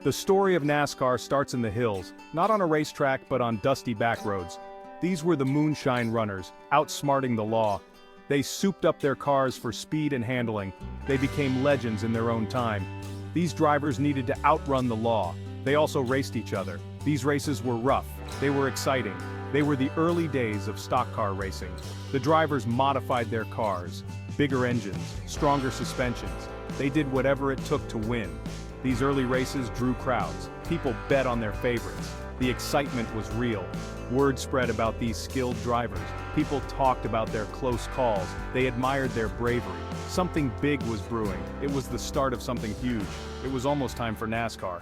The story of NASCAR starts in the hills, not on a racetrack but on dusty back roads. These were the Moonshine runners, outsmarting the law. They souped up their cars for speed and handling. They became legends in their own time. These drivers needed to outrun the law. They also raced each other. These races were rough. They were exciting. They were the early days of stock car racing. The drivers modified their cars. Bigger engines, stronger suspensions. They did whatever it took to win. These early races drew crowds. People bet on their favorites. The excitement was real. Word spread about these skilled drivers. People talked about their close calls. They admired their bravery. Something big was brewing. It was the start of something huge. It was almost time for NASCAR.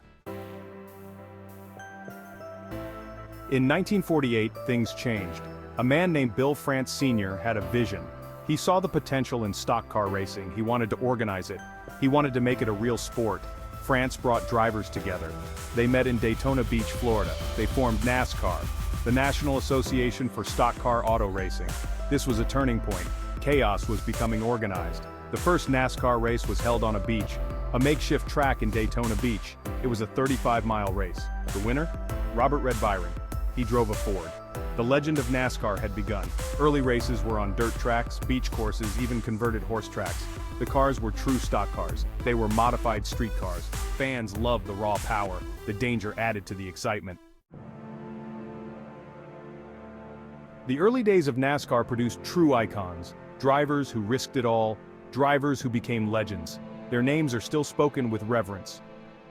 In 1948, things changed. A man named Bill France Sr. had a vision. He saw the potential in stock car racing. He wanted to organize it. He wanted to make it a real sport. France brought drivers together. They met in Daytona Beach, Florida. They formed NASCAR, the National Association for Stock Car Auto Racing. This was a turning point. Chaos was becoming organized. The first NASCAR race was held on a beach, a makeshift track in Daytona Beach. It was a 35-mile race. The winner? Robert Red Byron. He drove a Ford. The legend of NASCAR had begun. Early races were on dirt tracks, beach courses, even converted horse tracks. The cars were true stock cars. They were modified street cars. Fans loved the raw power. The danger added to the excitement. The early days of NASCAR produced true icons. Drivers who risked it all. Drivers who became legends. Their names are still spoken with reverence.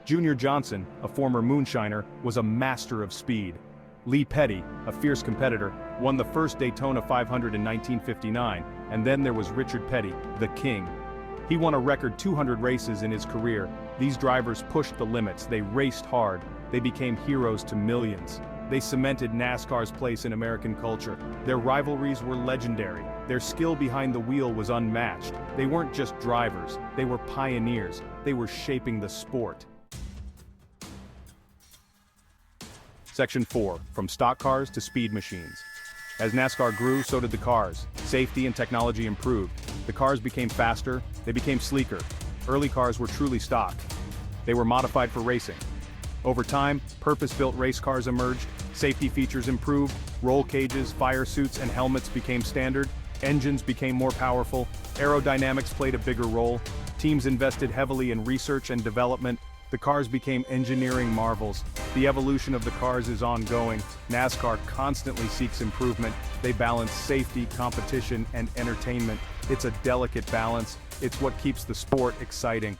Junior Johnson, a former moonshiner, was a master of speed. Lee Petty, a fierce competitor, won the first Daytona 500 in 1959, and then there was Richard Petty, the King. He won a record 200 races in his career. These drivers pushed the limits, they raced hard, they became heroes to millions. They cemented NASCAR's place in American culture. Their rivalries were legendary. Their skill behind the wheel was unmatched. They weren't just drivers, they were pioneers. They were shaping the sport. Section 4, from stock cars to speed machines. As NASCAR grew, so did the cars. Safety and technology improved. The cars became faster, they became sleeker. Early cars were truly stock. They were modified for racing. Over time, purpose-built race cars emerged, safety features improved, roll cages, fire suits, and helmets became standard, engines became more powerful, aerodynamics played a bigger role, teams invested heavily in research and development. The cars became engineering marvels. The evolution of the cars is ongoing. NASCAR constantly seeks improvement. They balance safety, competition, and entertainment. It's a delicate balance. It's what keeps the sport exciting.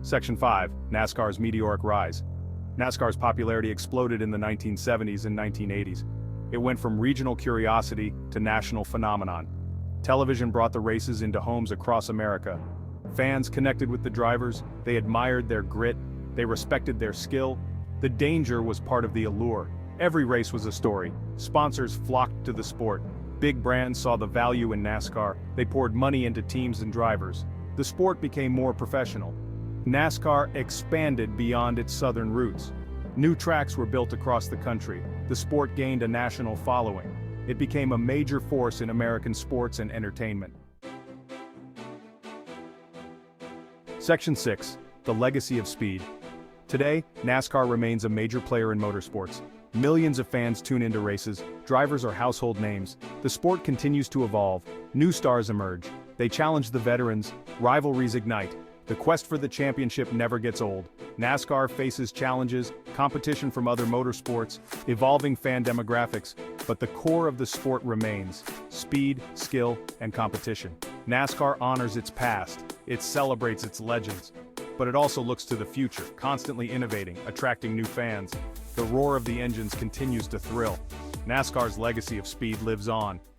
Section 5, NASCAR's meteoric rise. NASCAR's popularity exploded in the 1970s and 1980s. It went from regional curiosity to national phenomenon. Television brought the races into homes across America. Fans connected with the drivers, they admired their grit, they respected their skill. The danger was part of the allure. Every race was a story. Sponsors flocked to the sport. Big brands saw the value in NASCAR. They poured money into teams and drivers. The sport became more professional. NASCAR expanded beyond its southern roots. New tracks were built across the country. The sport gained a national following. It became a major force in American sports and entertainment. Section 6, the legacy of speed. Today, NASCAR remains a major player in motorsports. Millions of fans tune into races, drivers are household names. The sport continues to evolve, new stars emerge. They challenge the veterans, rivalries ignite. The quest for the championship never gets old. NASCAR faces challenges, competition from other motorsports, evolving fan demographics, but the core of the sport remains: speed, skill, and competition. NASCAR honors its past, it celebrates its legends, but it also looks to the future, constantly innovating, attracting new fans. The roar of the engines continues to thrill. NASCAR's legacy of speed lives on.